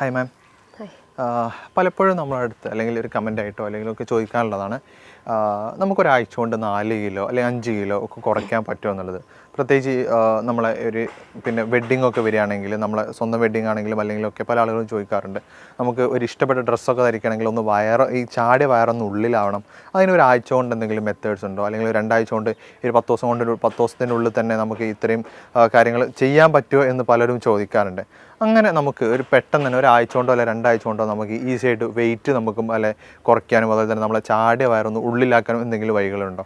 Hi ma'am. പലപ്പോഴും നമ്മുടെ അടുത്ത് അല്ലെങ്കിൽ ഒരു കമൻ്റായിട്ടോ അല്ലെങ്കിൽ ചോദിക്കാനുള്ളതാണ്, നമുക്കൊരാഴ്ച കൊണ്ട് 4 കിലോ അല്ലെങ്കിൽ 5 കിലോ ഒക്കെ കുറയ്ക്കാൻ പറ്റുമോ എന്നുള്ളത്. പ്രത്യേകിച്ച് നമ്മളെ പിന്നെ വെഡ്ഡിംഗ് ഒക്കെ വരികയാണെങ്കിൽ, നമ്മളെ സ്വന്തം വെഡ്ഡിംഗ് ആണെങ്കിലും അല്ലെങ്കിലൊക്കെ പല ആളുകളും ചോദിക്കാറുണ്ട്, നമുക്ക് ഒരു ഇഷ്ടപ്പെട്ട ഡ്രസ്സൊക്കെ ധരിക്കണമെങ്കിൽ ഒന്ന് ഈ ചാടിയ വയറൊന്ന് ഉള്ളിലാവണം, അതിനൊരാഴ്ച കൊണ്ട് എന്തെങ്കിലും മെത്തേഡ്സ് ഉണ്ടോ, അല്ലെങ്കിൽ 2 ആഴ്ച കൊണ്ട് 10 ദിവസം കൊണ്ട് 10 ദിവസത്തിനുള്ളിൽ തന്നെ നമുക്ക് ഇത്രയും കാര്യങ്ങൾ ചെയ്യാൻ പറ്റുമോ എന്ന് പലരും ചോദിക്കാറുണ്ട്. അങ്ങനെ നമുക്ക് പെട്ടെന്ന് തന്നെ ഒരാഴ്ച കൊണ്ടോ അല്ലെ 2 ആഴ്ച കൊണ്ടോ നമുക്ക് ഈസി ആയിട്ട് വെയിറ്റ് നമുക്കും അല്ലെ കുറയ്ക്കാനും അതുപോലെ തന്നെ നമ്മളെ ചാടിയ വയറൊന്ന് ഉള്ളിലാക്കാനും എന്തെങ്കിലും വഴികളുണ്ടോ?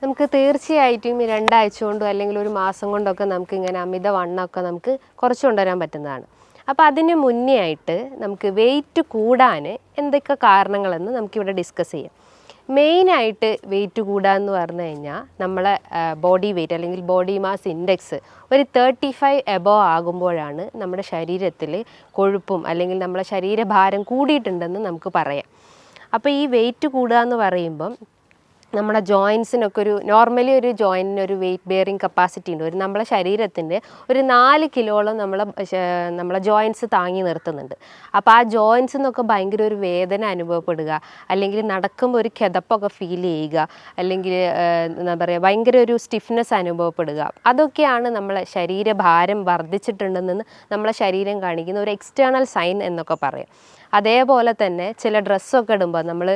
നമുക്ക് തീർച്ചയായിട്ടും ഈ 2 ആഴ്ച കൊണ്ടോ അല്ലെങ്കിൽ ഒരു മാസം കൊണ്ടൊക്കെ നമുക്ക് ഇങ്ങനെ അമിത വണ്ണമൊക്കെ നമുക്ക് കുറച്ച് കൊണ്ടുവരാൻ പറ്റുന്നതാണ്. അപ്പോൾ അതിന് മുന്നേ ആയിട്ട് നമുക്ക് വെയിറ്റ് കൂടാൻ എന്തൊക്കെ കാരണങ്ങളെന്ന് നമുക്കിവിടെ ഡിസ്കസ് ചെയ്യാം. മെയിനായിട്ട് വെയിറ്റ് കൂടാന്ന് പറഞ്ഞു കഴിഞ്ഞാൽ നമ്മളെ ബോഡി വെയിറ്റ് അല്ലെങ്കിൽ ബോഡി മാസ് ഇൻഡെക്സ് ഒരു 35 എബോവ് ആകുമ്പോഴാണ് നമ്മുടെ ശരീരത്തിൽ കൊഴുപ്പും അല്ലെങ്കിൽ നമ്മളെ ശരീരഭാരം കൂടിയിട്ടുണ്ടെന്ന് നമുക്ക് പറയാം. അപ്പോൾ ഈ വെയിറ്റ് കൂടുക എന്ന് പറയുമ്പം നമ്മുടെ ജോയിൻസിനൊക്കെ നോർമലി ഒരു ജോയിൻറ്റിന് ഒരു വെയിറ്റ് ബെയറിങ് കപ്പാസിറ്റി ഉണ്ട്. നമ്മളെ ശരീരത്തിൻ്റെ ഒരു 4 കിലോളം നമ്മളെ ജോയിൻസ് താങ്ങി നിർത്തുന്നുണ്ട്. അപ്പോൾ ആ ജോയിൻസ് എന്നൊക്കെ ഭയങ്കര ഒരു വേദന അനുഭവപ്പെടുക, അല്ലെങ്കിൽ നടക്കുമ്പോൾ ഒരു കിതപ്പൊക്കെ ഫീൽ ചെയ്യുക, അല്ലെങ്കിൽ എന്താ പറയുക ഭയങ്കര ഒരു സ്റ്റിഫ്നെസ് അനുഭവപ്പെടുക, അതൊക്കെയാണ് നമ്മളെ ശരീരഭാരം വർദ്ധിച്ചിട്ടുണ്ടെന്ന് നമ്മളെ ശരീരം കാണിക്കുന്ന ഒരു എക്സ്റ്റേണൽ സൈൻ എന്നൊക്കെ പറയാം. അതേപോലെ തന്നെ ചില ഡ്രസ്സൊക്കെ ഇടുമ്പോൾ നമ്മൾ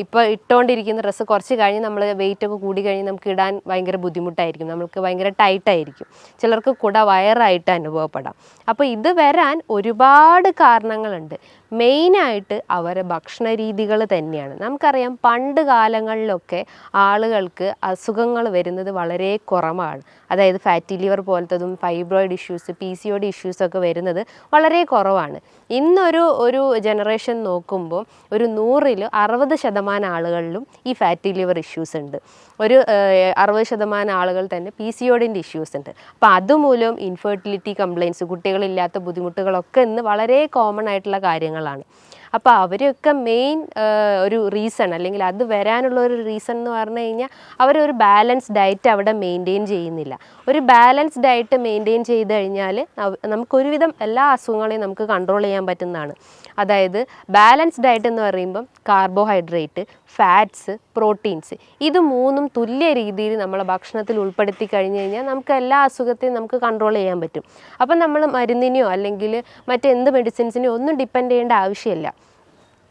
ഇപ്പോൾ ഇട്ടുകൊണ്ടിരിക്കുന്ന ഡ്രസ്സ് കുറച്ച് കഴിഞ്ഞ് നമ്മൾ വെയിറ്റൊക്കെ കൂടി കഴിഞ്ഞ് നമുക്ക് ഇടാൻ ഭയങ്കര ബുദ്ധിമുട്ടായിരിക്കും, നമുക്ക് ഭയങ്കര ടൈറ്റായിരിക്കും, ചിലർക്ക് വയറായിട്ട് അനുഭവപ്പെടാം. അപ്പോൾ ഇത് വരാൻ ഒരുപാട് കാരണങ്ങളുണ്ട്. മെയിനായിട്ട് അവരെ ഭക്ഷണ രീതികൾ തന്നെയാണ്. നമുക്കറിയാം പണ്ട് കാലങ്ങളിലൊക്കെ ആളുകൾക്ക് അസുഖങ്ങൾ വരുന്നത് വളരെ കുറവാണ്. അതായത് ഫാറ്റി ലിവർ പോലത്തതും ഫൈബ്രോയിഡ് ഇഷ്യൂസ്, PCOD ഇഷ്യൂസൊക്കെ വരുന്നത് വളരെ കുറവാണ്. ഇന്നൊരു ജനറേഷൻ നോക്കുമ്പോൾ ഒരു 100-ൽ 60% ആളുകളിലും ഈ ഫാറ്റി ലിവർ ഇഷ്യൂസ് ഉണ്ട്. ഒരു 60% ആളുകൾ തന്നെ PCODൻ്റെ ഇഷ്യൂസ് ഉണ്ട്. അപ്പോൾ അതുമൂലം ഇൻഫെർട്ടിലിറ്റി കംപ്ലയിൻസ്, കുട്ടികളില്ലാത്ത ബുദ്ധിമുട്ടുകളൊക്കെ ഇന്ന് വളരെ കോമൺ ആയിട്ടുള്ള കാര്യങ്ങളാണ്. അപ്പോൾ അവരൊക്കെ മെയിൻ ഒരു റീസൺ അല്ലെങ്കിൽ അത് വരാനുള്ള ഒരു റീസൺ എന്ന് പറഞ്ഞു കഴിഞ്ഞാൽ അവരൊരു ബാലൻസ് ഡയറ്റ് അവിടെ മെയിൻറ്റെയിൻ ചെയ്യുന്നില്ല. ഒരു ബാലൻസ് ഡയറ്റ് മെയിൻറ്റെയിൻ ചെയ്ത് കഴിഞ്ഞാൽ നമുക്കൊരുവിധം എല്ലാ അസുഖങ്ങളെയും നമുക്ക് കൺട്രോൾ ചെയ്യാൻ പറ്റുന്നതാണ്. അതായത് ബാലൻസ് ഡയറ്റ് എന്ന് പറയുമ്പം കാർബോഹൈഡ്രേറ്റ്, ഫാറ്റ്സ്, പ്രോട്ടീൻസ്, ഇത് 3ഉം തുല്യ രീതിയിൽ നമ്മളെ ഭക്ഷണത്തിൽ ഉൾപ്പെടുത്തി കഴിഞ്ഞ് കഴിഞ്ഞാൽ നമുക്ക് എല്ലാ അസുഖത്തെയും നമുക്ക് കൺട്രോൾ ചെയ്യാൻ പറ്റും. അപ്പം നമ്മൾ മരുന്നിനെയോ അല്ലെങ്കിൽ മറ്റെന്ത് മെഡിസിൻസിനെയോ ഒന്നും ഡിപ്പെൻഡ് ചെയ്യേണ്ട ആവശ്യമില്ല.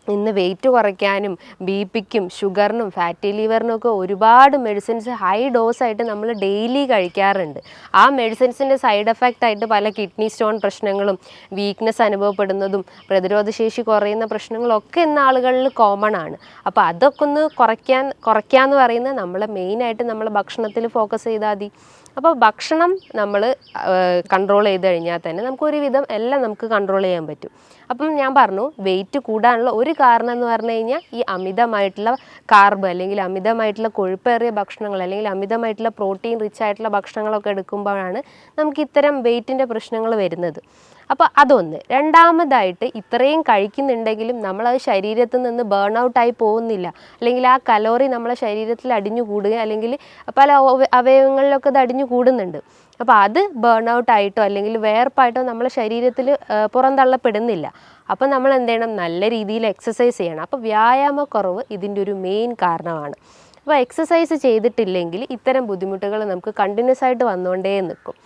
ഇന്ന് വെയിറ്റ് കുറയ്ക്കാനും BP-ക്കും ഷുഗറിനും ഫാറ്റി ലിവറിനും ഒക്കെ ഒരുപാട് മെഡിസിൻസ് ഹൈ ഡോസായിട്ട് നമ്മൾ ഡെയിലി കഴിക്കാറുണ്ട്. ആ മെഡിസിൻസിൻ്റെ സൈഡ് എഫക്റ്റ് ആയിട്ട് പല കിഡ്നി സ്റ്റോൺ പ്രശ്നങ്ങളും, വീക്ക്നെസ് അനുഭവപ്പെടുന്നതും, പ്രതിരോധശേഷി കുറയുന്ന പ്രശ്നങ്ങളൊക്കെ ഇന്ന് ആളുകളിൽ കോമൺ ആണ്. അപ്പോൾ അതൊക്കെ ഒന്ന് കുറയ്ക്കാന്ന് പറയുന്നത് നമ്മൾ മെയിനായിട്ട് നമ്മൾ ഭക്ഷണത്തിൽ ഫോക്കസ് ചെയ്താൽ മതി. അപ്പോൾ ഭക്ഷണം നമ്മൾ കൺട്രോൾ ചെയ്ത് കഴിഞ്ഞാൽ തന്നെ നമുക്കൊരുവിധം എല്ലാം നമുക്ക് കൺട്രോൾ ചെയ്യാൻ പറ്റും. അപ്പം ഞാൻ പറഞ്ഞു വെയിറ്റ് കൂടാനുള്ള ഒരു കാരണം എന്ന് പറഞ്ഞു കഴിഞ്ഞാൽ ഈ അമിതമായിട്ടുള്ള കാർബ് അല്ലെങ്കിൽ അമിതമായിട്ടുള്ള കൊഴുപ്പേറിയ ഭക്ഷണങ്ങൾ അല്ലെങ്കിൽ അമിതമായിട്ടുള്ള പ്രോട്ടീൻ റിച്ച് ആയിട്ടുള്ള ഭക്ഷണങ്ങളൊക്കെ എടുക്കുമ്പോഴാണ് നമുക്ക് ഇത്തരം വെയിറ്റിൻ്റെ പ്രശ്നങ്ങൾ വരുന്നത്. അപ്പോൾ അതൊന്ന്. രണ്ടാമതായിട്ട് ഇത്രയും കഴിക്കുന്നുണ്ടെങ്കിലും നമ്മളത് ശരീരത്തിൽ നിന്ന് ബേൺ ഔട്ടായി പോകുന്നില്ല, അല്ലെങ്കിൽ ആ കലോറി നമ്മളെ ശരീരത്തിൽ അടിഞ്ഞു കൂടുക അല്ലെങ്കിൽ പല അവയവങ്ങളിലൊക്കെ അത് അടിഞ്ഞു കൂടുന്നുണ്ട്. അപ്പോൾ അത് ബേൺ ഔട്ടായിട്ടോ അല്ലെങ്കിൽ വേർപ്പായിട്ടോ നമ്മളെ ശരീരത്തിൽ പുറന്തള്ളപ്പെടുന്നില്ല. അപ്പോൾ നമ്മൾ എന്ത് ചെയ്യണം? നല്ല രീതിയിൽ എക്സസൈസ് ചെയ്യണം. അപ്പോൾ വ്യായാമക്കുറവ് ഇതിൻ്റെ ഒരു മെയിൻ കാരണമാണ്. അപ്പോൾ എക്സസൈസ് ചെയ്തിട്ടില്ലെങ്കിൽ ഇത്തരം ബുദ്ധിമുട്ടുകൾ നമുക്ക് കണ്ടിന്യൂസ് ആയിട്ട് വന്നുകൊണ്ടേ നിൽക്കും.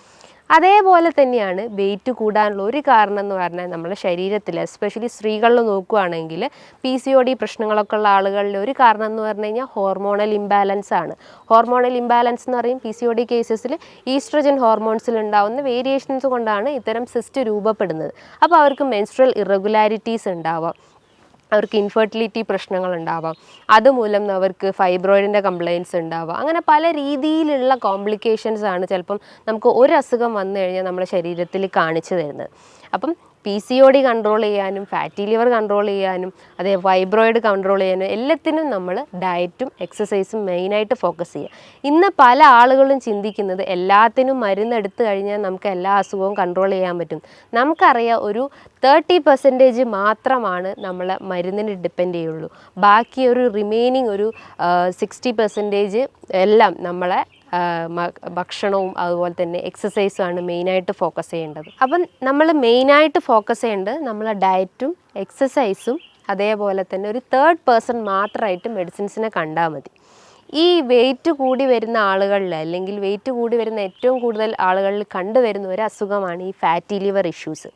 അതേപോലെ തന്നെയാണ് വെയിറ്റ് കൂടാനുള്ള ഒരു കാരണം എന്ന് പറഞ്ഞാൽ നമ്മുടെ ശരീരത്തിൽ എസ്പെഷ്യലി സ്ത്രീകളിൽ നോക്കുകയാണെങ്കിൽ PCOD പ്രശ്നങ്ങളൊക്കെ ഉള്ള ആളുകളിൽ ഒരു കാരണം എന്ന് പറഞ്ഞു കഴിഞ്ഞാൽ ഹോർമോണൽ ഇംബാലൻസ് ആണ്. ഹോർമോണൽ ഇംബാലൻസ് എന്ന് പറയും PCOD കേസസിൽ ഈസ്ട്രജൻ ഹോർമോൺസിൽ ഉണ്ടാകുന്ന വേരിയേഷൻസ് കൊണ്ടാണ് ഇത്തരം സിസ്റ്റ് രൂപപ്പെടുന്നത്. അപ്പോൾ അവർക്ക് മെൻസ്ട്രൽ ഇറഗുലാരിറ്റീസ് ഉണ്ടാവാം, അവർക്ക് ഇൻഫെർട്ടിലിറ്റി പ്രശ്നങ്ങളുണ്ടാവാം, അതുമൂലം അവർക്ക് ഫൈബ്രോയിഡിൻ്റെ കംപ്ലയിൻസ് ഉണ്ടാവാം. അങ്ങനെ പല രീതിയിലുള്ള കോംപ്ലിക്കേഷൻസ് ആണ് ചിലപ്പം നമുക്ക് ഒരു അസുഖം വന്നു കഴിഞ്ഞാൽ നമ്മുടെ ശരീരത്തിൽ കാണിച്ചു തരുന്നത്. അപ്പം PCOD കൺട്രോൾ ചെയ്യാനും ഫാറ്റി ലിവർ കൺട്രോൾ ചെയ്യാനും അതേ ഫൈബ്രോയിഡ് കൺട്രോൾ ചെയ്യാനും എല്ലാത്തിനും നമ്മൾ ഡയറ്റും എക്സസൈസും മെയിനായിട്ട് ഫോക്കസ് ചെയ്യുക. ഇന്ന് പല ആളുകളും ചിന്തിക്കുന്നത് എല്ലാത്തിനും മരുന്നെടുത്ത് കഴിഞ്ഞാൽ നമുക്ക് എല്ലാ അസുഖവും കൺട്രോൾ ചെയ്യാൻ പറ്റും. നമുക്കറിയാം ഒരു 30% മാത്രമാണ് നമ്മളെ മരുന്നിന് ഡിപ്പെൻഡ് ചെയ്യുള്ളൂ. ബാക്കി ഒരു റിമൈനിങ് ഒരു 60% എല്ലാം നമ്മളെ ഭക്ഷണവും അതുപോലെ തന്നെ എക്സസൈസുമാണ് മെയിനായിട്ട് ഫോക്കസ് ചെയ്യേണ്ടത്. അപ്പം നമ്മൾ മെയിനായിട്ട് ഫോക്കസ് ചെയ്യേണ്ടത് നമ്മളെ ഡയറ്റും എക്സസൈസും അതേപോലെ തന്നെ ഒരു തേർഡ് പേഴ്സൺ മാത്രമായിട്ട് മെഡിസിൻസിനെ കണ്ടാൽ മതി. ഈ വെയിറ്റ് കൂടി വരുന്ന ആളുകളിൽ അല്ലെങ്കിൽ വെയിറ്റ് കൂടി വരുന്ന ഏറ്റവും കൂടുതൽ ആളുകളിൽ കണ്ടുവരുന്ന ഒരു അസുഖമാണ് ഈ ഫാറ്റി ലിവർ ഇഷ്യൂസ്.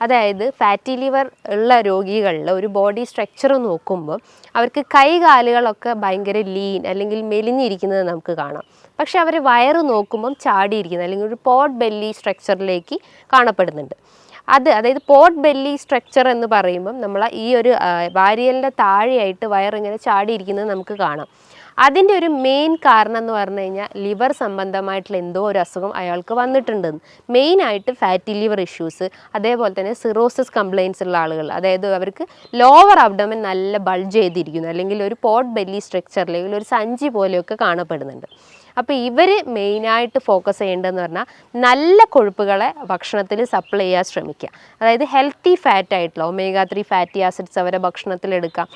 അതായത് ഫാറ്റി ലിവർ ഉള്ള രോഗികളിൽ ഒരു ബോഡി സ്ട്രക്ചർ നോക്കുമ്പോൾ അവർക്ക് കൈകാലുകളൊക്കെ ഭയങ്കര ലീൻ അല്ലെങ്കിൽ മെലിഞ്ഞിരിക്കുന്നത് നമുക്ക് കാണാം. പക്ഷെ അവർ വയറ് നോക്കുമ്പം ചാടിയിരിക്കുന്നത് അല്ലെങ്കിൽ ഒരു പോട്ട് ബെല്ലി സ്ട്രക്ചറിലേക്ക് കാണപ്പെടുന്നുണ്ട്. അതായത് പോട്ട് ബെല്ലി സ്ട്രക്ചർ എന്ന് പറയുമ്പം നമ്മൾ ഈ ഒരു വാരിയലിൻ്റെ താഴെയായിട്ട് വയറിങ്ങനെ ചാടിയിരിക്കുന്നത് നമുക്ക് കാണാം. അതിൻ്റെ ഒരു മെയിൻ കാരണം എന്ന് പറഞ്ഞു കഴിഞ്ഞാൽ ലിവർ സംബന്ധമായിട്ടുള്ള എന്തോ ഒരു അസുഖം അയാൾക്ക് വന്നിട്ടുണ്ടെന്ന്. മെയിനായിട്ട് ഫാറ്റി ലിവർ ഇഷ്യൂസ്, അതേപോലെ തന്നെ സിറോസിസ് കംപ്ലയിൻസ് ഉള്ള ആളുകൾ, അതായത് അവർക്ക് ലോവർ അബ്ഡോമൻ നല്ല ബൾജ് ചെയ്തിരിക്കുന്നു അല്ലെങ്കിൽ ഒരു പോട്ട് ബെല്ലി സ്ട്രക്ചർ അല്ലെങ്കിൽ ഒരു സഞ്ചി പോലെയൊക്കെ കാണപ്പെടുന്നുണ്ട്. അപ്പോൾ ഇവർ മെയിനായിട്ട് ഫോക്കസ് ചെയ്യേണ്ടതെന്ന് പറഞ്ഞാൽ നല്ല കൊഴുപ്പുകളെ ഭക്ഷണത്തിൽ സപ്ലൈ ചെയ്യാൻ ശ്രമിക്കുക. അതായത് ഹെൽത്തി ഫാറ്റ് ആയിട്ടുള്ള omega-3 ഫാറ്റി ആസിഡ്സ് അവരെ ഭക്ഷണത്തിൽ എടുക്കാം.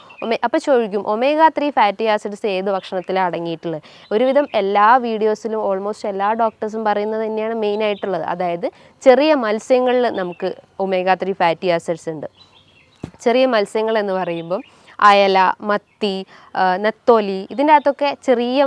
അപ്പോൾ ചോദിക്കും omega-3 ഫാറ്റി ആസിഡ്സ് ഏത് ഭക്ഷണത്തിലാണ് അടങ്ങിയിട്ടുള്ളത്? ഒരുവിധം എല്ലാ വീഡിയോസിലും ഓൾമോസ്റ്റ് എല്ലാ ഡോക്ടേഴ്സും പറയുന്നത് തന്നെയാണ് മെയിനായിട്ടുള്ളത്. അതായത് ചെറിയ മത്സ്യങ്ങളിൽ നമുക്ക് omega-3 ഫാറ്റി ആസിഡ്സ് ഉണ്ട്. ചെറിയ മത്സ്യങ്ങൾ എന്ന് പറയുമ്പം അയല, മത്തി, നെത്തോലി, ഇതിൻ്റെ അകത്തൊക്കെ ചെറിയ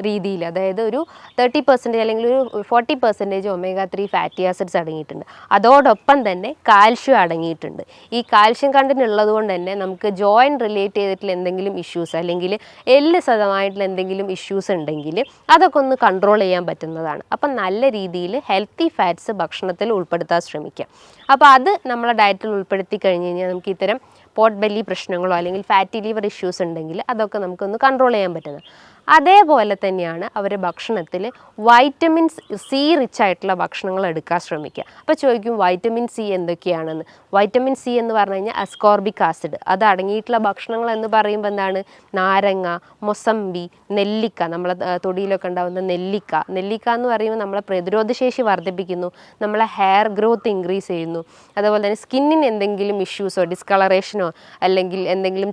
രീതിയിൽ അതായത് ഒരു 30% അല്ലെങ്കിൽ ഒരു 40% omega-3 ഫാറ്റി ആസിഡ്സ് അടങ്ങിയിട്ടുണ്ട്. അതോടൊപ്പം തന്നെ കാൽഷ്യം അടങ്ങിയിട്ടുണ്ട്. ഈ കാൽഷ്യം കണ്ടന്റ് ഉള്ളത് കൊണ്ട് തന്നെ നമുക്ക് ജോയിൻറ്റ് റിലേറ്റ് ചെയ്തിട്ടുള്ള എന്തെങ്കിലും ഇഷ്യൂസ് അല്ലെങ്കിൽ എല്ല് സതമായിട്ടുള്ള എന്തെങ്കിലും ഇഷ്യൂസ് ഉണ്ടെങ്കിൽ അതൊക്കെ ഒന്ന് കൺട്രോൾ ചെയ്യാൻ പറ്റുന്നതാണ്. അപ്പം നല്ല രീതിയിൽ ഹെൽത്തി ഫാറ്റ്സ് ഭക്ഷണത്തിൽ ഉൾപ്പെടുത്താൻ ശ്രമിക്കുക. അപ്പോൾ അത് നമ്മളെ ഡയറ്റിൽ ഉൾപ്പെടുത്തി കഴിഞ്ഞ് കഴിഞ്ഞാൽ നമുക്ക് ഇത്തരം പോട്ട് ബെല്ലി പ്രശ്നങ്ങളോ അല്ലെങ്കിൽ ഫാറ്റി ലിവർ ഇഷ്യൂസ് ഉണ്ടെങ്കിൽ അതൊക്കെ നമുക്കൊന്ന് കൺട്രോൾ ചെയ്യാൻ പറ്റുന്നത്. അതേപോലെ തന്നെയാണ് അവരുടെ ഭക്ഷണത്തിൽ വൈറ്റമിൻ സി റിച്ച് ആയിട്ടുള്ള ഭക്ഷണങ്ങൾ എടുക്കാൻ ശ്രമിക്കുക. അപ്പോൾ ചോദിക്കും വൈറ്റമിൻ സി എന്തൊക്കെയാണെന്ന്. വൈറ്റമിൻ സി എന്ന് പറഞ്ഞു കഴിഞ്ഞാൽ അസ്കോർബിക് ആസിഡ് അത് അടങ്ങിയിട്ടുള്ള ഭക്ഷണങ്ങൾ എന്ന് പറയുമ്പോൾ എന്താണ്? നാരങ്ങ, മൊസമ്പി, നെല്ലിക്ക, നമ്മളെ തൊടിയിലൊക്കെ ഉണ്ടാകുന്ന നെല്ലിക്ക എന്ന് പറയുമ്പോൾ നമ്മളെ പ്രതിരോധശേഷി വർദ്ധിപ്പിക്കുന്നു, നമ്മളെ ഹെയർ ഗ്രോത്ത് ഇൻക്രീസ് ചെയ്യുന്നു. അതുപോലെ തന്നെ സ്കിന്നിന് എന്തെങ്കിലും ഇഷ്യൂസോ ഡിസ്കളറേഷനോ അല്ലെങ്കിൽ എന്തെങ്കിലും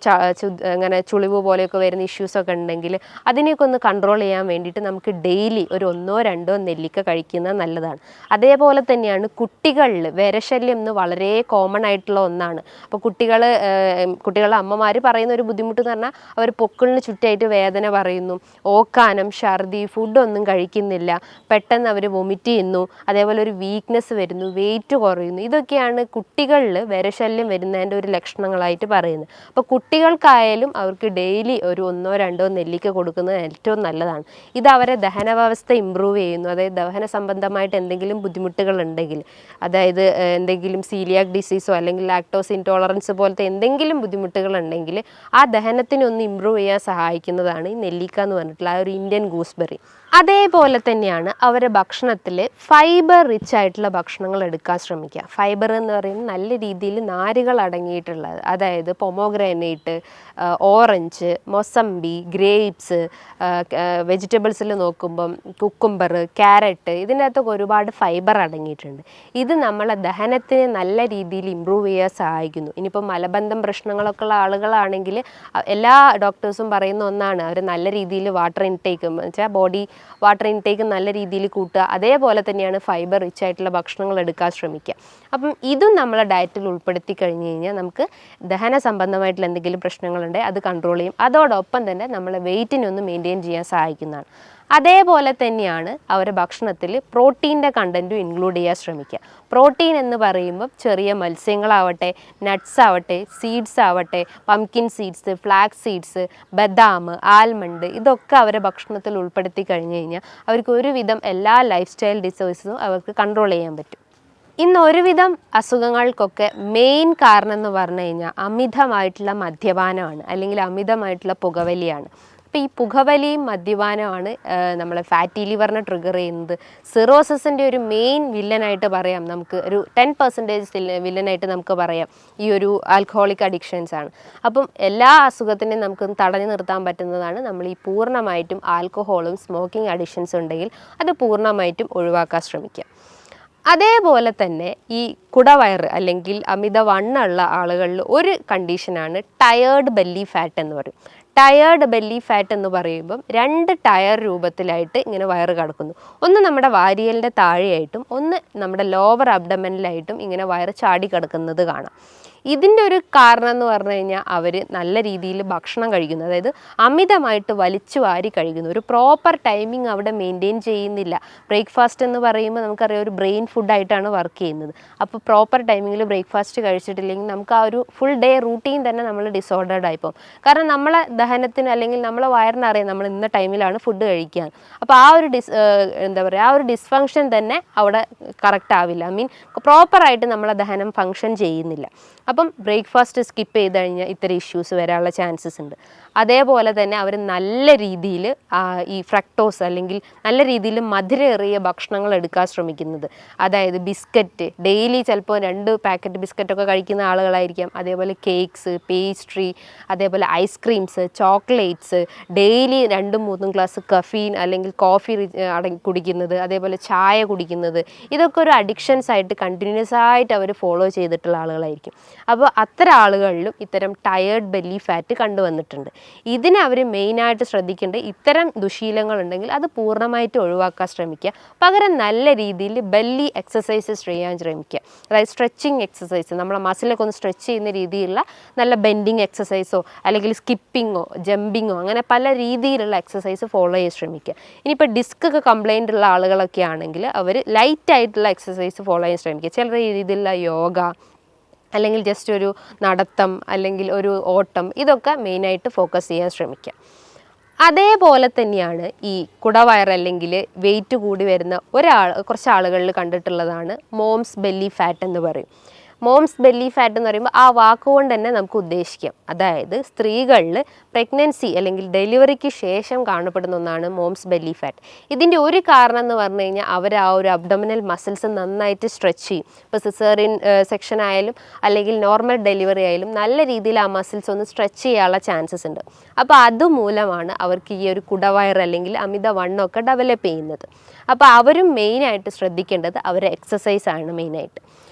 അങ്ങനെ ചുളിവ് പോലെയൊക്കെ വരുന്ന ഇഷ്യൂസൊക്കെ ഉണ്ടെങ്കിൽ അതിനെയൊക്കെ ഒന്ന് കൺട്രോൾ ചെയ്യാൻ വേണ്ടിയിട്ട് നമുക്ക് ഡെയിലി ഒരു 1-2 നെല്ലിക്ക കഴിക്കുന്നത് നല്ലതാണ്. അതേപോലെ തന്നെയാണ് കുട്ടികളിൽ വിരശല്യം എന്ന് വളരെ കോമൺ ആയിട്ടുള്ള ഒന്നാണ്. അപ്പോൾ കുട്ടികളുടെ അമ്മമാർ പറയുന്ന ഒരു ബുദ്ധിമുട്ട് എന്ന് പറഞ്ഞാൽ അവർ പൊക്കിളിന് ചുറ്റായിട്ട് വേദന പറയുന്നു, ഓക്കാനം, ഛർദി, ഫുഡൊന്നും കഴിക്കുന്നില്ല, പെട്ടെന്ന് അവർ വൊമിറ്റ് ചെയ്യുന്നു, അതേപോലെ ഒരു വീക്ക്നെസ് വരുന്നു, വെയിറ്റ് കുറയുന്നു. ഇതൊക്കെയാണ് കുട്ടികളിൽ വിരശല്യം വരുന്നതിൻ്റെ ഒരു ലക്ഷണങ്ങളായിട്ട് പറയുന്നത്. അപ്പോൾ കുട്ടികൾക്കായാലും അവർക്ക് ഡെയിലി ഒരു 1-2 നെല്ലിക്ക കൊടുക്കുന്നത് ഏറ്റവും നല്ലതാണ്. ഇത് അവരെ ദഹന വ്യവസ്ഥ ഇമ്പ്രൂവ് ചെയ്യുന്നു. അതായത് ദഹന സംബന്ധമായിട്ട് എന്തെങ്കിലും ബുദ്ധിമുട്ടുകൾ ഉണ്ടെങ്കിൽ, അതായത് എന്തെങ്കിലും സീലിയാക് ഡിസീസോ അല്ലെങ്കിൽ ലാക്ടോസ് ഇൻടോളറൻസ് പോലത്തെ എന്തെങ്കിലും ബുദ്ധിമുട്ടുകൾ ഉണ്ടെങ്കിൽ ആ ദഹനത്തിനൊന്ന് ഇമ്പ്രൂവ് ചെയ്യാൻ സഹായിക്കുന്നതാണ് ഈ നെല്ലിക്ക എന്ന് പറഞ്ഞിട്ടുള്ള ആ ഒരു ഇന്ത്യൻ ഗൂസ്ബെറി. അതേപോലെ തന്നെയാണ് അവരുടെ ഭക്ഷണത്തിൽ ഫൈബർ റിച്ച് ആയിട്ടുള്ള ഭക്ഷണങ്ങൾ എടുക്കാൻ ശ്രമിക്കുക. ഫൈബർ എന്ന് പറയുന്നത് നല്ല രീതിയിൽ നാരുകൾ അടങ്ങിയിട്ടുള്ളത്, അതായത് പൊമോഗ്രാനൈറ്റ്, ഓറഞ്ച്, മൊസമ്പി, ഗ്രേപ്സ്, വെജിറ്റബിൾസിൽ നോക്കുമ്പം കുക്കുംബർ, ക്യാരറ്റ്, ഇതിൻ്റെ അകത്തൊക്കെ ഒരുപാട് ഫൈബർ അടങ്ങിയിട്ടുണ്ട്. ഇത് നമ്മളെ ദഹനത്തിനെ നല്ല രീതിയിൽ ഇമ്പ്രൂവ് ചെയ്യാൻ സഹായിക്കുന്നു. ഇനിയിപ്പോൾ മലബന്ധം പ്രശ്നങ്ങളൊക്കെ ഉള്ള ആളുകളാണെങ്കിൽ എല്ലാ ഡോക്ടേഴ്സും പറയുന്ന ഒന്നാണ് അവർ നല്ല രീതിയിൽ വാട്ടർ ഇൻടേക്ക് എന്ന് വെച്ചാൽ ബോഡി വാട്ടർ ഇൻടേക്ക് നല്ല രീതിയിൽ കൂട്ടുക. അതേപോലെ തന്നെയാണ് ഫൈബർ റിച്ച് ആയിട്ടുള്ള ഭക്ഷണങ്ങൾ എടുക്കാൻ ശ്രമിക്കുക. അപ്പം ഇതും നമ്മളെ ഡയറ്റിൽ ഉൾപ്പെടുത്തി കഴിഞ്ഞ് കഴിഞ്ഞാൽ നമുക്ക് ദഹന സംബന്ധമായിട്ടുള്ള എന്തെങ്കിലും പ്രശ്നങ്ങളുണ്ടെങ്കിൽ അത് കൺട്രോൾ ചെയ്യും. അതോടൊപ്പം തന്നെ നമ്മളെ വെയിറ്റിനെ ഒന്ന് മെയിൻറ്റെയിൻ ചെയ്യാൻ സഹായിക്കുന്നതാണ്. അതേപോലെ തന്നെയാണ് അവരുടെ ഭക്ഷണത്തിൽ പ്രോട്ടീൻ്റെ കണ്ടൻറ്റും ഇൻക്ലൂഡ് ചെയ്യാൻ ശ്രമിക്കുക. പ്രോട്ടീൻ എന്ന് പറയുമ്പോൾ ചെറിയ മത്സ്യങ്ങളാവട്ടെ, നട്ട്സ് ആവട്ടെ, സീഡ്സ് ആവട്ടെ, പംകിൻ സീഡ്സ്, ഫ്ലാക്സ് സീഡ്സ്, ബദാം, ആൽമണ്ട്, ഇതൊക്കെ അവരുടെ ഭക്ഷണത്തിൽ ഉൾപ്പെടുത്തി കഴിഞ്ഞ് കഴിഞ്ഞാൽ അവർക്ക് ഒരുവിധം എല്ലാ ലൈഫ് സ്റ്റൈൽ ഡിസീസസും അവർക്ക് കൺട്രോൾ ചെയ്യാൻ പറ്റും. ഇന്ന് ഒരുവിധം അസുഖങ്ങൾക്കൊക്കെ മെയിൻ കാരണം എന്ന് പറഞ്ഞു കഴിഞ്ഞാൽ അമിതമായിട്ടുള്ള മദ്യപാനമാണ് അല്ലെങ്കിൽ അമിതമായിട്ടുള്ള പുകവലിയാണ്. അപ്പോൾ ഈ പുകവലിയും മദ്യപാനമാണ് നമ്മളെ ഫാറ്റി ലിവറിനെ ട്രിഗർ ചെയ്യുന്നത്. സിറോസിസിൻ്റെ ഒരു മെയിൻ വില്ലനായിട്ട് പറയാം, നമുക്ക് ഒരു 10% വില്ലനായിട്ട് നമുക്ക് പറയാം ഈ ഒരു ആൽക്കഹോളിക് അഡിക്ഷൻസ് ആണ്. അപ്പം എല്ലാ അസുഖത്തിനെയും നമുക്ക് തടഞ്ഞു നിർത്താൻ പറ്റുന്നതാണ് നമ്മൾ ഈ പൂർണ്ണമായിട്ടും ആൽക്കഹോളും സ്മോക്കിംഗ് അഡിക്ഷൻസ് ഉണ്ടെങ്കിൽ അത് പൂർണ്ണമായിട്ടും ഒഴിവാക്കാൻ ശ്രമിക്കുക. അതേപോലെ തന്നെ ഈ കുടവയറ് അല്ലെങ്കിൽ അമിതവണ്ണമുള്ള ആളുകളിൽ ഒരു കണ്ടീഷനാണ് ടയേർഡ് ബെല്ലി ഫാറ്റ് എന്ന് പറയും. ടയേർഡ് ബെല്ലി ഫാറ്റ് എന്ന് പറയുമ്പം 2 ടയർ രൂപത്തിലായിട്ട് ഇങ്ങനെ വയറ് കിടക്കുന്നു. ഒന്ന് നമ്മുടെ വാരിയലിൻ്റെ താഴെയായിട്ടും ഒന്ന് നമ്മുടെ ലോവർ അബ്ഡമനിലായിട്ടും ഇങ്ങനെ വയറ് ചാടി കിടക്കുന്നത് കാണാം. ഇതിൻ്റെ ഒരു കാരണം എന്ന് പറഞ്ഞു കഴിഞ്ഞാൽ അവർ നല്ല രീതിയിൽ ഭക്ഷണം കഴിക്കുന്നു, അതായത് അമിതമായിട്ട് വലിച്ചു വാരി കഴിക്കുന്നു. ഒരു പ്രോപ്പർ ടൈമിംഗ് അവിടെ മെയിൻറ്റെയിൻ ചെയ്യുന്നില്ല. ബ്രേക്ക്ഫാസ്റ്റ് എന്ന് പറയുമ്പോൾ നമുക്കറിയാം ഒരു ബ്രെയിൻ ഫുഡായിട്ടാണ് വർക്ക് ചെയ്യുന്നത്. അപ്പോൾ പ്രോപ്പർ ടൈമിങ്ങിൽ ബ്രേക്ക്ഫാസ്റ്റ് കഴിച്ചിട്ടില്ലെങ്കിൽ നമുക്ക് ആ ഒരു ഫുൾ ഡേ റൂട്ടീൻ തന്നെ നമ്മൾ ഡിസോർഡേർഡ് ആയിപ്പോകും. കാരണം നമ്മളെ ദഹനത്തിന് അല്ലെങ്കിൽ നമ്മളെ വയറിനറിയാം നമ്മൾ ഇന്ന ടൈമിലാണ് ഫുഡ് കഴിക്കുക. അപ്പോൾ ആ ഒരു ആ ഒരു ഡിസ്ഫങ്ഷൻ തന്നെ അവിടെ കറക്റ്റ് ആവില്ല. ഐ മീൻ പ്രോപ്പറായിട്ട് നമ്മളെ ദഹനം ഫങ്ഷൻ ചെയ്യുന്നില്ല. അപ്പം ബ്രേക്ക്ഫാസ്റ്റ് സ്കിപ്പ് ചെയ്ത് കഴിഞ്ഞാൽ ഇത്തരം ഇഷ്യൂസ് വരാനുള്ള ചാൻസസ് ഉണ്ട്. അതേപോലെ തന്നെ അവർ നല്ല രീതിയിൽ ഈ ഫ്രക്ടോസ് അല്ലെങ്കിൽ നല്ല രീതിയിൽ മധുരമേറിയ ഭക്ഷണങ്ങൾ എടുക്കാൻ ശ്രമിക്കുന്നത്. അതായത് ബിസ്ക്കറ്റ് ഡെയിലി ചിലപ്പോൾ 2 പാക്കറ്റ് ബിസ്ക്കറ്റൊക്കെ കഴിക്കുന്ന ആളുകളായിരിക്കാം. അതേപോലെ കേക്ക്സ്, പേസ്ട്രി, അതേപോലെ ice creams, chocolates, daily 2-3 glass caffeine അല്ലെങ്കിൽ കോഫി കുടിക്കുന്നത്, അതേപോലെ ചായ കുടിക്കുന്നത്, ഇതൊക്കെ ഒരു അഡിക്ഷൻസ് ആയിട്ട് കണ്ടിന്യൂസ് ആയിട്ട് അവർ ഫോളോ ചെയ്തിട്ടുള്ള ആളുകളായിരിക്കും. അപ്പോൾ അത്തരം ആളുകളിലും ഇത്തരം ടയേർഡ് ബെല്ലി ഫാറ്റ് കണ്ടുവന്നിട്ടുണ്ട്. ഇതിനെ അവർ മെയിനായിട്ട് ശ്രദ്ധിക്കേണ്ടത് ഇത്തരം ദുശീലങ്ങളുണ്ടെങ്കിൽ അത് പൂർണ്ണമായിട്ട് ഒഴിവാക്കാൻ ശ്രമിക്കുക. പകരം നല്ല രീതിയിൽ ബെല്ലി എക്സസൈസസ് ചെയ്യാൻ ശ്രമിക്കുക. അതായത് സ്ട്രെച്ചിങ് എക്സസൈസ്, നമ്മളെ മസിലൊക്കെ ഒന്ന് സ്ട്രെച്ച് ചെയ്യുന്ന രീതിയിലുള്ള നല്ല ബെൻഡിങ് എക്സസൈസോ അല്ലെങ്കിൽ സ്കിപ്പിങ്ങോ ജമ്പിങ്ങോ അങ്ങനെ പല രീതിയിലുള്ള എക്സസൈസ് ഫോളോ ചെയ്യാൻ ശ്രമിക്കുക. ഇനിയിപ്പോൾ ഡിസ്ക് ഒക്കെ കംപ്ലൈൻ്റ് ഉള്ള ആളുകളൊക്കെ ആണെങ്കിൽ അവർ ലൈറ്റായിട്ടുള്ള എക്സസൈസ് ഫോളോ ചെയ്യാൻ ശ്രമിക്കുക. ചില രീതിയിലുള്ള യോഗ അല്ലെങ്കിൽ ജസ്റ്റ് ഒരു നടത്തം അല്ലെങ്കിൽ ഒരു ഓട്ടം, ഇതൊക്കെ മെയിനായിട്ട് ഫോക്കസ് ചെയ്യാൻ ശ്രമിക്കുക. അതേപോലെ തന്നെയാണ് ഈ കുടവയർ അല്ലെങ്കിൽ വെയിറ്റ് കൂടി വരുന്ന കുറച്ച് ആളുകളിൽ കണ്ടിട്ടുള്ളതാണ് മോംസ് ബെല്ലി ഫാറ്റ് എന്ന് പറയും. മോംസ് ബെല്ലി ഫാറ്റ് എന്ന് പറയുമ്പോൾ ആ വാക്കുകൊണ്ട് തന്നെ നമുക്ക് ഉദ്ദേശിക്കാം. അതായത് സ്ത്രീകളിൽ പ്രഗ്നൻസി അല്ലെങ്കിൽ ഡെലിവറിക്ക് ശേഷം കാണപ്പെടുന്ന ഒന്നാണ് മോംസ് ബെല്ലി ഫാറ്റ്. ഇതിൻ്റെ ഒരു കാരണം എന്ന് പറഞ്ഞു കഴിഞ്ഞാൽ അവർ ആ ഒരു അബ്ഡോമിനൽ മസിൽസ് നന്നായിട്ട് സ്ട്രെച്ച് ചെയ്യും. ഇപ്പോൾ സിസേറിയൻ സെക്ഷൻ ആയാലും അല്ലെങ്കിൽ നോർമൽ ഡെലിവറി ആയാലും നല്ല രീതിയിൽ ആ മസിൽസ് ഒന്ന് സ്ട്രെച്ച് ചെയ്യാനുള്ള ചാൻസസ് ഉണ്ട്. അപ്പോൾ അതുമൂലമാണ് അവർക്ക് ഈ ഒരു കുടവയർ അല്ലെങ്കിൽ അമിതവണ്ണമൊക്കെ ഡെവലപ്പ് ചെയ്യുന്നത്. അപ്പോൾ അവരും മെയിനായിട്ട് ശ്രദ്ധിക്കേണ്ടത് അവരുടെ എക്സസൈസാണ് മെയിനായിട്ട്.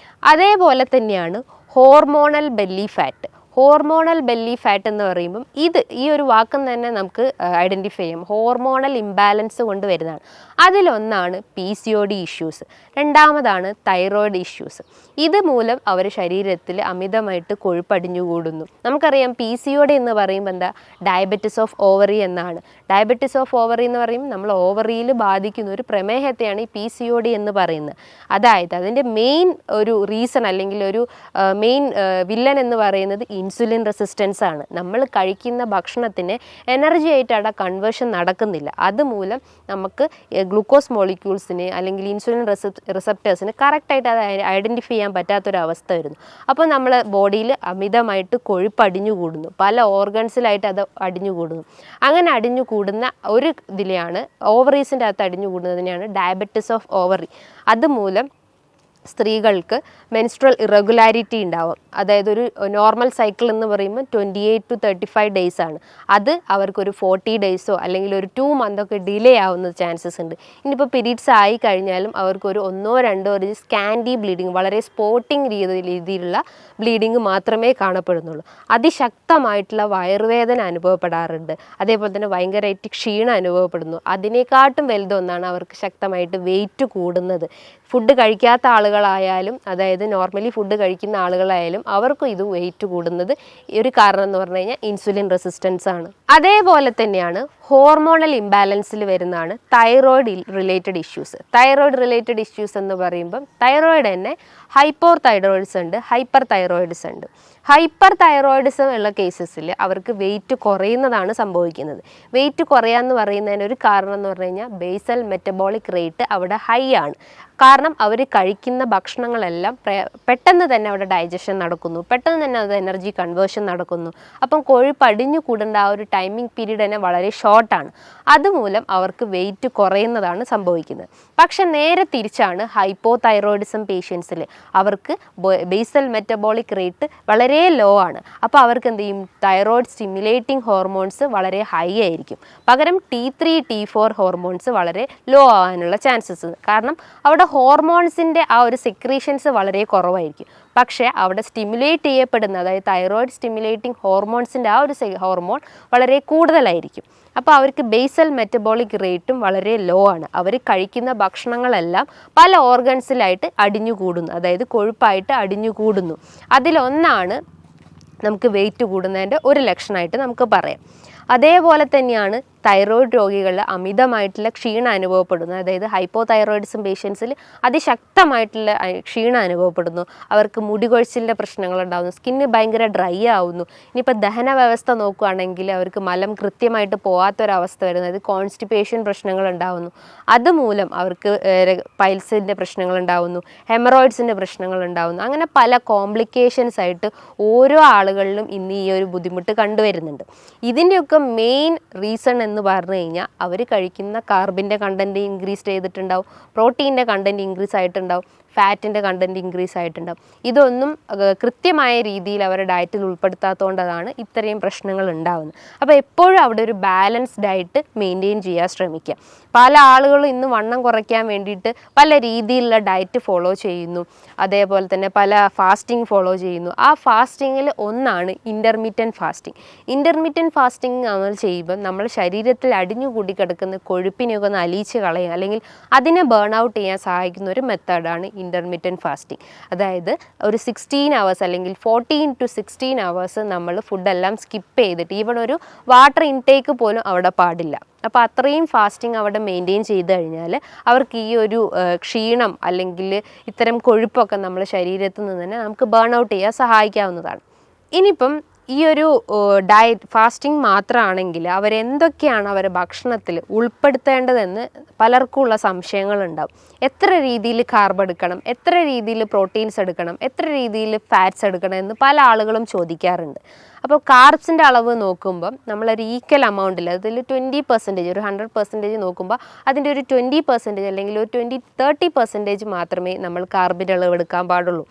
അതേപോലെ തന്നെയാണ് hormonal belly fat. Hormonal belly fat എന്ന് പറയുമ്പം ഈ ഒരു വാക്കും തന്നെ നമുക്ക് ഐഡൻറ്റിഫൈ ചെയ്യാം. ഹോർമോണൽ ഇംബാലൻസ് കൊണ്ട് വരുന്നതാണ്. അതിലൊന്നാണ് PCOD ഇഷ്യൂസ്, രണ്ടാമതാണ് തൈറോയിഡ് ഇഷ്യൂസ്. ഇത് മൂലം അവർ ശരീരത്തിൽ അമിതമായിട്ട് കൊഴുപ്പടിഞ്ഞുകൂടുന്നു. നമുക്കറിയാം PCOD എന്ന് പറയുമ്പോൾ എന്താ, ഡയബറ്റിസ് ഓഫ് ഓവറി എന്നാണ്. ഡയബറ്റിസ് ഓഫ് ഓവറി എന്ന് പറയുമ്പോൾ നമ്മൾ ഓവറിയിൽ ബാധിക്കുന്ന ഒരു പ്രമേഹത്തെയാണ് ഈ PCOD എന്ന് പറയുന്നത്. അതായത് അതിൻ്റെ മെയിൻ ഒരു റീസൺ അല്ലെങ്കിൽ ഒരു മെയിൻ വില്ലൻ എന്ന് പറയുന്നത് ഇൻസുലിൻ റെസിസ്റ്റൻസ് ആണ്. നമ്മൾ കഴിക്കുന്ന ഭക്ഷണത്തിന് എനർജി ആയിട്ട് അവിടെ കൺവേർഷൻ നടക്കുന്നില്ല. അതുമൂലം നമുക്ക് ഗ്ലൂക്കോസ് മോളിക്യൂൾസിന് അല്ലെങ്കിൽ ഇൻസുലിൻ റിസപ്റ്റേഴ്സിന് കറക്റ്റായിട്ട് അത് ഐഡൻറ്റിഫൈ ചെയ്യാൻ പറ്റാത്തൊരവസ്ഥ വരുന്നു. അപ്പോൾ നമ്മൾ ബോഡിയിൽ അമിതമായിട്ട് കൊഴുപ്പ് അടിഞ്ഞുകൂടുന്നു, പല ഓർഗൻസിലായിട്ട് അത് അടിഞ്ഞുകൂടുന്നു. അങ്ങനെ അടിഞ്ഞുകൂടുന്ന ഒരു ഇതിലെയാണ് ഓവറീസിൻ്റെ അകത്ത് അടിഞ്ഞുകൂടുന്നതിനെയാണ് ഡയബറ്റിസ് ഓഫ് ഓവറി. അതുമൂലം സ്ത്രീകൾക്ക് മെൻസ്ട്രൽ ഇറഗുലാരിറ്റി ഉണ്ടാവും. അതായത് ഒരു നോർമൽ സൈക്കിൾ എന്ന് പറയുമ്പോൾ 28 to 35 ഡേയ്സ് ആണ്. അത് അവർക്കൊരു 40 ഡേയ്സോ അല്ലെങ്കിൽ ഒരു 2 മന്തൊക്കെ ഡിലേ ആവുന്ന ചാൻസസ് ഉണ്ട്. ഇനിയിപ്പോൾ പീരീഡ്സ് ആയി കഴിഞ്ഞാലും അവർക്കൊരു 1-2 ഒരു സ്കാൻഡി ബ്ലീഡിങ്, വളരെ സ്പോട്ടിങ് രീതിയിലുള്ള ബ്ലീഡിങ് മാത്രമേ കാണപ്പെടുന്നുള്ളൂ. അതിശക്തമായിട്ടുള്ള വയറുവേദന അനുഭവപ്പെടാറുണ്ട്. അതേപോലെ തന്നെ ഭയങ്കരമായിട്ട് ക്ഷീണം അനുഭവപ്പെടുന്നു. അതിനെക്കാട്ടും വലുതൊന്നാണ് അവർക്ക് ശക്തമായിട്ട് വെയിറ്റ് കൂടുന്നത്. ഫുഡ് കഴിക്കാത്ത ആളുകളായാലും അതായത് നോർമലി ഫുഡ് കഴിക്കുന്ന ആളുകളായാലും അവർക്കും ഇത് വെയിറ്റ് കൂടുന്നത് ഒരു കാരണം എന്ന് പറഞ്ഞു കഴിഞ്ഞാൽ ഇൻസുലിൻ റെസിസ്റ്റൻസ് ആണ്. അതേപോലെ തന്നെയാണ് ഹോർമോണൽ ഇംബാലൻസിൽ വരുന്നതാണ് thyroid related issues. Thyroid related issues എന്ന് പറയുമ്പം തൈറോയിഡ് തന്നെ ഹൈപ്പോർ തൈറോയിഡ്സ് ഉണ്ട്, ഹൈപ്പർ തൈറോയിഡ്സ് ഉണ്ട്. ഹൈപ്പർ തൈറോയിഡിസം ഉള്ള കേസസിൽ അവർക്ക് വെയിറ്റ് കുറയുന്നതാണ് സംഭവിക്കുന്നത്. വെയിറ്റ് കുറയാന്ന് പറയുന്നതിന് ഒരു കാരണം എന്ന് പറഞ്ഞു കഴിഞ്ഞാൽ ബേസൽ മെറ്റബോളിക് റേറ്റ് അവിടെ ഹൈ ആണ്. കാരണം അവർ കഴിക്കുന്ന ഭക്ഷണങ്ങളെല്ലാം പെട്ടെന്ന് തന്നെ അവിടെ ഡൈജഷൻ നടക്കുന്നു, പെട്ടെന്ന് തന്നെ അത് എനർജി കൺവേർഷൻ നടക്കുന്നു. അപ്പം കൊഴുപ്പ് അടിഞ്ഞു കൂടേണ്ട ആ ഒരു ടൈമിംഗ് പീരീഡ് തന്നെ വളരെ ഷോർട്ടാണ്. അതുമൂലം അവർക്ക് വെയിറ്റ് കുറയുന്നതാണ് സംഭവിക്കുന്നത്. പക്ഷെ നേരെ തിരിച്ചാണ് ഹൈപ്പോ തൈറോയിഡിസം പേഷ്യൻസിൽ. അവർക്ക് ബേസൽ മെറ്റബോളിക് റേറ്റ് വളരെ ലോ ആണ്. അപ്പോൾ അവർക്ക് എന്ത് ചെയ്യും, തൈറോയിഡ് സ്റ്റിമുലേറ്റിംഗ് ഹോർമോൺസ് വളരെ ഹൈ ആയിരിക്കും. പകരം T3, T4 ഹോർമോൺസ് വളരെ ലോ ആവാനുള്ള ചാൻസസ്. കാരണം അവിടെ ഹോർമോൺസിൻ്റെ ആ ഒരു സെക്രീഷൻസ് വളരെ കുറവായിരിക്കും. പക്ഷേ അവിടെ സ്റ്റിമുലേറ്റ് ചെയ്യപ്പെടുന്ന, അതായത് തൈറോയിഡ് സ്റ്റിമുലേറ്റിംഗ് ഹോർമോൺസിൻ്റെ ആ ഒരു ഹോർമോൺ വളരെ കൂടുതലായിരിക്കും. അപ്പോൾ അവർക്ക് ബേസൽ മെറ്റബോളിക് റേറ്റും വളരെ ലോ ആണ്. അവർ കഴിക്കുന്ന ഭക്ഷണങ്ങളെല്ലാം പല ഓർഗൻസിലായിട്ട് അടിഞ്ഞുകൂടുന്നു, അതായത് കൊഴുപ്പായിട്ട് അടിഞ്ഞുകൂടുന്നു. അതിലൊന്നാണ് നമുക്ക് വെയിറ്റ് കൂടുന്നതിൻ്റെ ഒരു ലക്ഷണമായിട്ട് നമുക്ക് പറയാം. അതേപോലെ തന്നെയാണ് തൈറോയിഡ് രോഗികളിൽ അമിതമായിട്ടുള്ള ക്ഷീണം അനുഭവപ്പെടുന്നു. അതായത് ഹൈപ്പോതൈറോയിഡിസം പേഷ്യൻസിൽ അതിശക്തമായിട്ടുള്ള ക്ഷീണം അനുഭവപ്പെടുന്നു. അവർക്ക് മുടി കൊഴിച്ചിലിൻ്റെ പ്രശ്നങ്ങളുണ്ടാകുന്നു, സ്കിന്ന് ഭയങ്കര ഡ്രൈ ആവുന്നു. ഇനിയിപ്പോൾ ദഹന വ്യവസ്ഥ നോക്കുകയാണെങ്കിൽ അവർക്ക് മലം കൃത്യമായിട്ട് പോകാത്തൊരവസ്ഥ വരുന്നത്, കോൺസ്റ്റിപ്പേഷൻ പ്രശ്നങ്ങളുണ്ടാകുന്നു. അതുമൂലം അവർക്ക് പൈൽസിൻ്റെ പ്രശ്നങ്ങളുണ്ടാകുന്നു, ഹെമറോയിഡ്സിൻ്റെ പ്രശ്നങ്ങളുണ്ടാകുന്നു. അങ്ങനെ പല കോംപ്ലിക്കേഷൻസ് ആയിട്ട് ഓരോ ആളുകളിലും ഇന്ന് ഈ ഒരു ബുദ്ധിമുട്ട് കണ്ടുവരുന്നുണ്ട്. ഇതിൻ്റെയൊക്കെ മെയിൻ റീസൺ എന്ന് പറഞ്ഞു കഴിഞ്ഞാൽ അവർ കഴിക്കുന്ന കാർബിൻ്റെ കണ്ടൻറ്റ് ഇൻക്രീസ് ചെയ്തിട്ടുണ്ടാവും, പ്രോട്ടീൻ്റെ കണ്ടൻറ്റ് ഇൻക്രീസ് ആയിട്ടുണ്ടാവും, ഫാറ്റിൻ്റെ കണ്ടൻറ്റ് ഇൻക്രീസ് ആയിട്ടുണ്ടാവും. ഇതൊന്നും കൃത്യമായ രീതിയിൽ അവരുടെ ഡയറ്റിൽ ഉൾപ്പെടുത്താത്തതുകൊണ്ടാണ് ഇത്രയും പ്രശ്നങ്ങൾ ഉണ്ടാകുന്നത്. അപ്പോൾ എപ്പോഴും അവിടെ ഒരു ബാലൻസ്ഡ് ഡയറ്റ് മെയിൻറ്റെയിൻ ചെയ്യാൻ ശ്രമിക്കുക. പല ആളുകളും ഇന്ന് വണ്ണം കുറയ്ക്കാൻ വേണ്ടിയിട്ട് പല രീതിയിലുള്ള ഡയറ്റ് ഫോളോ ചെയ്യുന്നു, അതേപോലെ തന്നെ പല ഫാസ്റ്റിംഗ് ഫോളോ ചെയ്യുന്നു. ആ ഫാസ്റ്റിങ്ങിൽ ഒന്നാണ് ഇൻ്റർമീഡിയൻറ്റ് ഫാസ്റ്റിംഗ്. ഇൻ്റർമീഡിയൻറ്റ് ഫാസ്റ്റിംഗ് നമ്മൾ ചെയ്യുമ്പോൾ നമ്മൾ ശരീരത്തിൽ അടിഞ്ഞുകൂടി കിടക്കുന്ന കൊഴുപ്പിനെയൊക്കെ ഒന്ന് അലിയിച്ച് കളയുക, അല്ലെങ്കിൽ അതിനെ ബേൺ ഔട്ട് ചെയ്യാൻ സഹായിക്കുന്ന ഒരു മെത്തേഡാണ് ഇൻ്റർമീഡിയൻറ്റ് ഫാസ്റ്റിംഗ്. അതായത് ഒരു 16 hours അല്ലെങ്കിൽ 14 to 16 hours നമ്മൾ ഫുഡെല്ലാം സ്കിപ്പ് ചെയ്തിട്ട്, ഈവൺ ഒരു വാട്ടർ ഇൻടേക്ക് പോലും അവിടെ പാടില്ല. അപ്പോൾ അത്രയും ഫാസ്റ്റിംഗ് അവിടെ മെയിൻറ്റെയിൻ ചെയ്ത് കഴിഞ്ഞാൽ അവർക്ക് ഈ ഒരു ക്ഷീണം അല്ലെങ്കിൽ ഇത്തരം കൊഴുപ്പൊക്കെ നമ്മുടെ ശരീരത്തിൽ നിന്ന് തന്നെ നമുക്ക് ബേൺ ഔട്ട് ചെയ്യാൻ സഹായിക്കാവുന്നതാണ്. ഇനിയിപ്പം ഈ ഒരു ഡയറ്റ് ഫാസ്റ്റിംഗ് മാത്രമാണെങ്കിൽ അവരെന്തൊക്കെയാണ് അവരുടെ ഭക്ഷണത്തിൽ ഉൾപ്പെടുത്തേണ്ടതെന്ന് പലർക്കുമുള്ള സംശയങ്ങളുണ്ടാവും. എത്ര രീതിയിൽ കാർബ് എടുക്കണം, എത്ര രീതിയിൽ പ്രോട്ടീൻസ് എടുക്കണം, എത്ര രീതിയിൽ ഫാറ്റ്സ് എടുക്കണം എന്ന് പല ആളുകളും ചോദിക്കാറുണ്ട്. അപ്പോൾ കാർബ്സിൻ്റെ അളവ് നോക്കുമ്പം നമ്മളൊരു ഈക്വൽ എമൗണ്ടിൽ, അതിൽ 20%, ഒരു 100% നോക്കുമ്പോൾ അതിൻ്റെ ഒരു 20% അല്ലെങ്കിൽ ഒരു 20-30% മാത്രമേ നമ്മൾ കാർബിൻ്റെ അളവ് എടുക്കാൻ പാടുള്ളൂ.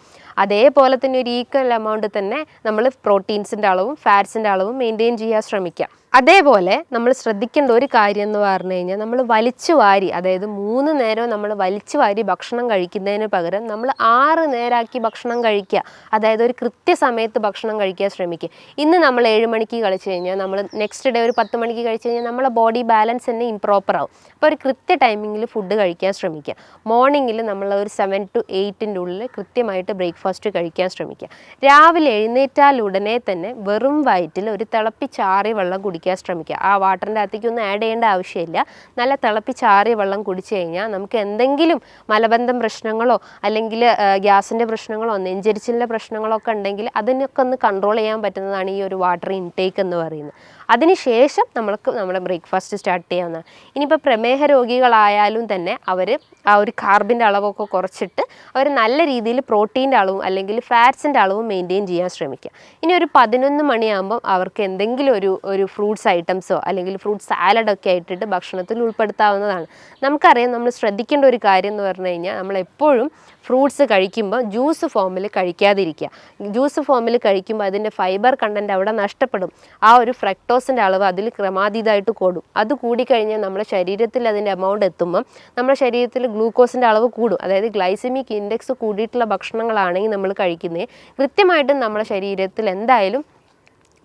അതേപോലെ തന്നെ ഒരു ഈക്വൽ എമൗണ്ട് തന്നെ നമ്മൾ പ്രോട്ടീൻസിൻ്റെ അളവും ഫാറ്റ്സിൻ്റെ അളവും മെയിൻറ്റെയിൻ ചെയ്യാൻ ശ്രമിക്കാം. അതേപോലെ നമ്മൾ ശ്രദ്ധിക്കേണ്ട ഒരു കാര്യം എന്ന് പറഞ്ഞു കഴിഞ്ഞാൽ, നമ്മൾ വലിച്ചു വാരി, അതായത് 3 നേരം നമ്മൾ വലിച്ചു വാരി ഭക്ഷണം കഴിക്കുന്നതിന് പകരം നമ്മൾ 6 നേരമാക്കി ഭക്ഷണം കഴിക്കുക. അതായത് ഒരു കൃത്യസമയത്ത് ഭക്ഷണം കഴിക്കാൻ ശ്രമിക്കുക. ഇന്ന് നമ്മൾ 7 മണിക്ക് കഴിച്ചു കഴിഞ്ഞാൽ നമ്മൾ നെക്സ്റ്റ് ഡേ ഒരു 10 മണിക്ക് കഴിച്ചു കഴിഞ്ഞാൽ നമ്മളെ ബോഡി ബാലൻസ് തന്നെ ഇംപ്രോപ്പർ ആവും. അപ്പോൾ ഒരു കൃത്യ ടൈമിങ്ങിൽ ഫുഡ് കഴിക്കാൻ ശ്രമിക്കുക. മോർണിംഗിൽ നമ്മൾ ഒരു 7 to 8 ഉള്ളിൽ കൃത്യമായിട്ട് ബ്രേക്ക്ഫാസ്റ്റ് കഴിക്കാൻ ശ്രമിക്കുക. രാവിലെ എഴുന്നേറ്റാൽ ഉടനെ തന്നെ വെറും വയറ്റിൽ ഒരു തിളപ്പിച്ചാറിയ വെള്ളം കുടിക്കാൻ ശ്രമിക്കുക. ആ വാട്ടറിൻ്റെ അകത്തേക്കൊന്നും ആഡ് ചെയ്യേണ്ട ആവശ്യമില്ല. നല്ല തിളപ്പിച്ചാറിയ വെള്ളം കുടിച്ചു കഴിഞ്ഞാൽ നമുക്ക് എന്തെങ്കിലും മലബന്ധം പ്രശ്നങ്ങളോ അല്ലെങ്കിൽ ഗ്യാസിൻ്റെ പ്രശ്നങ്ങളോ നെഞ്ചരിച്ചിലിൻ്റെ പ്രശ്നങ്ങളോ ഒക്കെ ഉണ്ടെങ്കിൽ അതിനൊക്കെ ഒന്ന് കൺട്രോൾ ചെയ്യാൻ പറ്റുന്നതാണ് ഈ ഒരു വാട്ടർ ഇൻടേക്ക് എന്ന് പറയുന്നത്. അതിനുശേഷം നമ്മൾക്ക് നമ്മുടെ ബ്രേക്ക്ഫാസ്റ്റ് സ്റ്റാർട്ട് ചെയ്യാവുന്നതാണ്. ഇനിയിപ്പോൾ പ്രമേഹ രോഗികളായാലും തന്നെ അവർ ആ ഒരു കാർബിൻ്റെ അളവൊക്കെ കുറച്ചിട്ട് അവർ നല്ല രീതിയിൽ പ്രോട്ടീൻ്റെ അളവും അല്ലെങ്കിൽ ഫാറ്റ്സിൻ്റെ അളവും മെയിൻറ്റെയിൻ ചെയ്യാൻ ശ്രമിക്കുക. ഇനി ഒരു 11 മണിയാകുമ്പം അവർക്ക് എന്തെങ്കിലും ഒരു ഫ്രൂട്ട്സ് ഐറ്റംസോ അല്ലെങ്കിൽ ഫ്രൂട്ട് സാലഡൊക്കെ ആയിട്ടിട്ട് ഭക്ഷണത്തിൽ ഉൾപ്പെടുത്താവുന്നതാണ്. നമുക്കറിയാം, നമ്മൾ ശ്രദ്ധിക്കേണ്ട ഒരു കാര്യം എന്ന് പറഞ്ഞു കഴിഞ്ഞാൽ, നമ്മളെപ്പോഴും ഫ്രൂട്ട്സ് കഴിക്കുമ്പോൾ ജ്യൂസ് ഫോമിൽ കഴിക്കാതിരിക്കുക. ജ്യൂസ് ഫോമിൽ കഴിക്കുമ്പോൾ അതിൻ്റെ ഫൈബർ കണ്ടൻറ്റ് അവിടെ നഷ്ടപ്പെടും. ആ ഒരു ഫ്രക്ടോസിൻ്റെ അളവ് അതിൽ ക്രമാതീതമായിട്ട് കൂടും. അത് കൂടിക്കഴിഞ്ഞാൽ നമ്മുടെ ശരീരത്തിൽ അതിൻ്റെ എമൗണ്ട് എത്തുമ്പം നമ്മുടെ ശരീരത്തിൽ ഗ്ലൂക്കോസിൻ്റെ അളവ് കൂടും. അതായത് ഗ്ലൈസമിക് ഇൻഡെക്സ് കൂടിയിട്ടുള്ള ഭക്ഷണങ്ങളാണെങ്കിൽ നമ്മൾ കഴിക്കുന്നത് കൃത്യമായിട്ടും നമ്മുടെ ശരീരത്തിൽ എന്തായാലും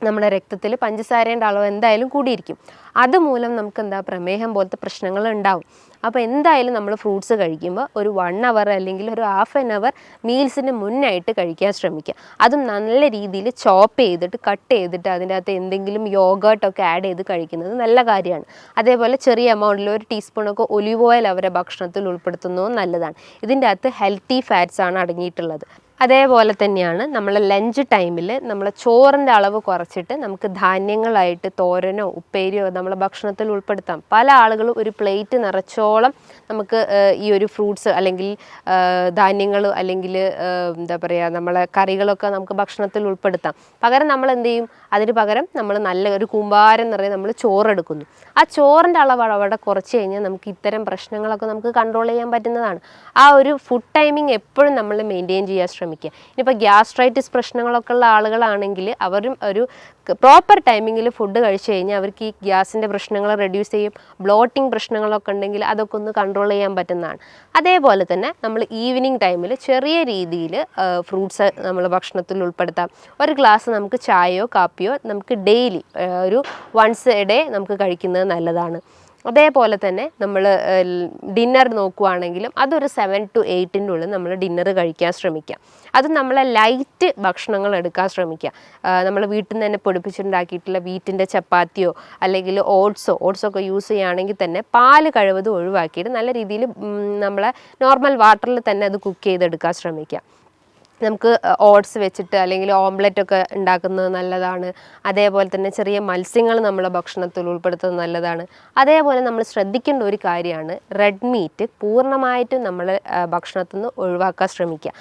നമ്മുടെ രക്തത്തിൽ പഞ്ചസാരേൻ്റെ അളവ് എന്തായാലും കൂടിയിരിക്കും. അതുമൂലം നമുക്ക് പ്രമേഹം പോലത്തെ പ്രശ്നങ്ങൾ ഉണ്ടാവും. അപ്പോൾ എന്തായാലും നമ്മൾ ഫ്രൂട്ട്സ് കഴിക്കുമ്പോൾ ഒരു 1 hour അല്ലെങ്കിൽ ഒരു 1/2 hour മീൽസിന് മുന്നായിട്ട് കഴിക്കാൻ ശ്രമിക്കുക. അതും നല്ല രീതിയിൽ ചോപ്പ് ചെയ്തിട്ട് കട്ട് ചെയ്തിട്ട് അതിൻ്റെ അകത്ത് എന്തെങ്കിലും യോഗേർട്ടൊക്കെ ആഡ് ചെയ്ത് കഴിക്കുന്നത് നല്ല കാര്യമാണ്. അതേപോലെ ചെറിയ എമൗണ്ടിൽ 1 ടീസ്പൂണൊക്കെ ഒലിവ് ഓയിൽ അവരുടെ ഭക്ഷണത്തിൽ ഉൾപ്പെടുത്തുന്നതും നല്ലതാണ്. ഇതിൻ്റെ അകത്ത് ഹെൽത്തി ഫാറ്റ്സ് ആണ് അടങ്ങിയിട്ടുള്ളത്. അതേപോലെ തന്നെയാണ് നമ്മൾ ലഞ്ച് ടൈമിൽ നമ്മൾ ചോറിൻ്റെ അളവ് കുറച്ചിട്ട് നമുക്ക് ധാന്യങ്ങളായിട്ട് തോരനോ ഉപ്പേരിയോ നമ്മളെ ഭക്ഷണത്തിൽ ഉൾപ്പെടുത്താം. പല ആളുകളും ഒരു പ്ലേറ്റ് നിറച്ചോളം നമുക്ക് ഈ ഒരു ഫ്രൂട്ട്സ് അല്ലെങ്കിൽ ധാന്യങ്ങൾ അല്ലെങ്കിൽ എന്താ പറയുക നമ്മളെ കറികളൊക്കെ നമുക്ക് ഭക്ഷണത്തിൽ ഉൾപ്പെടുത്താം. പകരം നമ്മൾ എന്ത് ചെയ്യും, അതിന് പകരം നമ്മൾ നല്ല ഒരു കൂമ്പാരം നിറയെ നമ്മൾ ചോറെടുക്കുന്നു. ആ ചോറിൻ്റെ അളവ് അവിടെ കുറച്ച് കഴിഞ്ഞാൽ നമുക്ക് ഇത്തരം പ്രശ്നങ്ങളൊക്കെ നമുക്ക് കൺട്രോൾ ചെയ്യാൻ പറ്റുന്നതാണ്. ആ ഒരു ഫുഡ് ടൈമിങ് എപ്പോഴും നമ്മൾ മെയിൻറ്റെയിൻ ചെയ്യാൻ ശ്രമിക്കുക. ഇനിയിപ്പോൾ ഗ്യാസ്ട്രൈറ്റിസ് പ്രശ്നങ്ങളൊക്കെ ഉള്ള ആളുകളാണെങ്കിൽ അവരും ഒരു പ്രോപ്പർ ടൈമിങ്ങിൽ ഫുഡ് കഴിച്ചു കഴിഞ്ഞാൽ അവർക്ക് ഈ ഗ്യാസിൻ്റെ പ്രശ്നങ്ങൾ റെഡ്യൂസ് ചെയ്യും. ബ്ലോട്ടിംഗ് പ്രശ്നങ്ങളൊക്കെ ഉണ്ടെങ്കിൽ അതൊക്കെ ഒന്ന് കൺട്രോൾ ചെയ്യാൻ പറ്റുന്നതാണ്. അതേപോലെ തന്നെ നമ്മൾ ഈവനിങ് ടൈമിൽ ചെറിയ രീതിയിൽ ഫ്രൂട്ട്സ് നമ്മൾ ഭക്ഷണത്തിൽ ഉൾപ്പെടുത്താം. ഒരു ഗ്ലാസ് നമുക്ക് ചായയോ കാപ്പിയോ നമുക്ക് ഡെയിലി ഒരു വൺസ് എ ഡേ നമുക്ക് കഴിക്കുന്നത് നല്ലതാണ്. അതേപോലെ തന്നെ നമ്മൾ ഡിന്നർ നോക്കുവാണെങ്കിലും അതൊരു 7 to 8 ഉള്ളിൽ നമ്മൾ ഡിന്നർ കഴിക്കാൻ ശ്രമിക്കുക. അത് നമ്മളെ ലൈറ്റ് ഭക്ഷണങ്ങൾ എടുക്കാൻ ശ്രമിക്കുക. നമ്മൾ വീട്ടിൽ നിന്ന് തന്നെ പൊടിപ്പിച്ചുണ്ടാക്കിയിട്ടുള്ള വീറ്റിൻ്റെ ചപ്പാത്തിയോ അല്ലെങ്കിൽ ഓട്സൊക്കെ യൂസ് ചെയ്യുകയാണെങ്കിൽ തന്നെ പാല് കഴിവതും ഒഴിവാക്കിയിട്ട് നല്ല രീതിയിൽ നമ്മളെ നോർമൽ വാട്ടറിൽ തന്നെ അത് കുക്ക് ചെയ്തെടുക്കാൻ ശ്രമിക്കുക. നമുക്ക് ഓട്സ് വെച്ചിട്ട് അല്ലെങ്കിൽ ഓംലെറ്റ് ഒക്കെ ഉണ്ടാക്കുന്നത് നല്ലതാണ്. അതേപോലെ തന്നെ ചെറിയ മത്സ്യങ്ങൾ നമ്മളെ ഭക്ഷണത്തിൽ ഉൾപ്പെടുത്തുന്നത് നല്ലതാണ്. അതേപോലെ നമ്മൾ ശ്രദ്ധിക്കേണ്ട ഒരു കാര്യമാണ് റെഡ് മീറ്റ് പൂർണ്ണമായിട്ടും നമ്മൾ ഭക്ഷണത്തിൽ നിന്ന് ഒഴിവാക്കാൻ ശ്രമിക്കുക.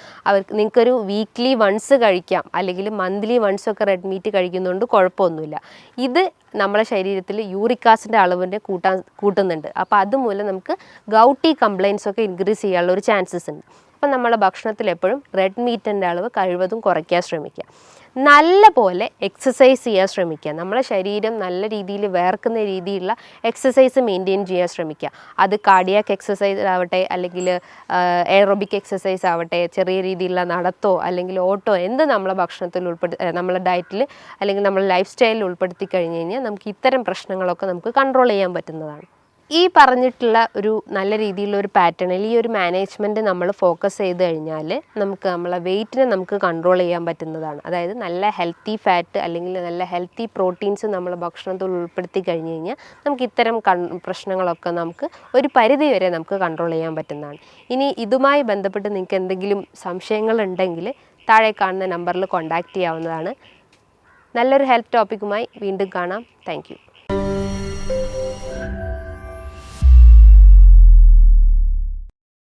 നിങ്ങൾക്കൊരു വീക്ക്ലി വൺസ് കഴിക്കാം, അല്ലെങ്കിൽ മന്ത്ലി വൺസ് ഒക്കെ റെഡ് മീറ്റ് കഴിക്കുന്നതുകൊണ്ട് കുഴപ്പമൊന്നുമില്ല. ഇത് നമ്മളെ ശരീരത്തിൽ യൂറിക് ആസിഡിൻ്റെ അളവിൻ്റെ കൂട്ടുന്നുണ്ട്. അപ്പോൾ അതുമൂലം നമുക്ക് ഗൗട്ടി കംപ്ലയിൻസ് ഒക്കെ ഇൻക്രീസ് ചെയ്യാനുള്ള ഒരു ചാൻസസ് ഉണ്ട്. അപ്പം നമ്മളെ ഭക്ഷണത്തിൽ എപ്പോഴും റെഡ് മീറ്റിൻ്റെ അളവ് കഴിവതും കുറയ്ക്കാൻ ശ്രമിക്കുക. നല്ല പോലെ എക്സസൈസ് ചെയ്യാൻ ശ്രമിക്കുക. നമ്മളെ ശരീരം നല്ല രീതിയിൽ വേർക്കുന്ന രീതിയിലുള്ള എക്സസൈസ് മെയിൻറ്റെയിൻ ചെയ്യാൻ ശ്രമിക്കുക. അത് കാർഡിയാക് എക്സസൈസ് ആവട്ടെ, അല്ലെങ്കിൽ എയറോബിക് എക്സസൈസ് ആവട്ടെ, ചെറിയ രീതിയിലുള്ള നടത്തോ അല്ലെങ്കിൽ ഓട്ടോ എന്ത് നമ്മളെ ഭക്ഷണത്തിൽ നമ്മളെ ഡയറ്റിൽ അല്ലെങ്കിൽ നമ്മളെ ലൈഫ് സ്റ്റൈലിൽ ഉൾപ്പെടുത്തി കഴിഞ്ഞ് കഴിഞ്ഞാൽ നമുക്ക് ഇത്തരം പ്രശ്നങ്ങളൊക്കെ നമുക്ക് കൺട്രോൾ ചെയ്യാൻ പറ്റുന്നതാണ്. ഈ പറഞ്ഞിട്ടുള്ള ഒരു നല്ല രീതിയിലുള്ള ഒരു പാറ്റേണിൽ ഈ ഒരു മാനേജ്മെൻറ്റ് നമ്മൾ ഫോക്കസ് ചെയ്ത് കഴിഞ്ഞാൽ നമുക്ക് നമ്മളെ വെയിറ്റിനെ നമുക്ക് കൺട്രോൾ ചെയ്യാൻ പറ്റുന്നതാണ്. അതായത് നല്ല ഹെൽത്തി ഫാറ്റ് അല്ലെങ്കിൽ നല്ല ഹെൽത്തി പ്രോട്ടീൻസ് നമ്മൾ ഭക്ഷണത്തിൽ ഉൾപ്പെടുത്തി കഴിഞ്ഞ് കഴിഞ്ഞാൽ നമുക്ക് ഇത്തരം പ്രശ്നങ്ങളൊക്കെ നമുക്ക് ഒരു പരിധി വരെ നമുക്ക് കൺട്രോൾ ചെയ്യാൻ പറ്റുന്നതാണ്. ഇനി ഇതുമായി ബന്ധപ്പെട്ട് നിങ്ങൾക്ക് എന്തെങ്കിലും സംശയങ്ങളുണ്ടെങ്കിൽ താഴെ കാണുന്ന നമ്പറിൽ കോൺടാക്റ്റ് ചെയ്യാവുന്നതാണ്. നല്ലൊരു ഹെൽത്ത് ടോപ്പിക്കുമായി വീണ്ടും കാണാം. താങ്ക്